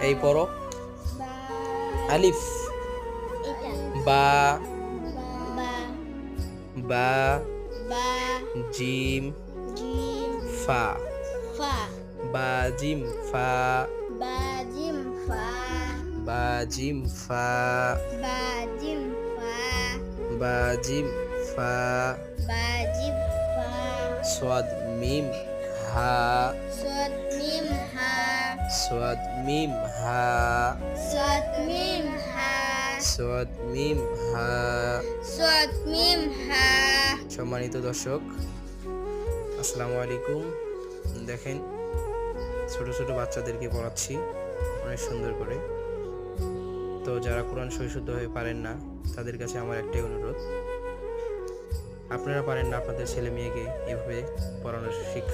এই পড়ো। বা আলিফ। এটা বা। বা বা। বা জিম। জিম ফা। ফা বা জিম ফা। বা জিম ফা বা জিম ফা। বা জিম ফা বা জিম ফা। বা জিম ফা সাদ মিম হা। সদ মিম হা সাদ মিম হা। সদ মিম হা সাদ মিম হা। সদ মিম হা। সম্মানিত দর্শক, আসসালামু আলাইকুম। দেখেন, ছোট ছোট বাচ্চাদেরকে পড়াচ্ছি অনেক সুন্দর করে। তো যারা কোরআন সহিশুদ্ধভাবে পারেন না, তাদের কাছে আমার একটাই অনুরোধ, আপনারা পারেন না আপনাদের ছেলে মেয়েকে এভাবে পড়ানোর শিক্ষা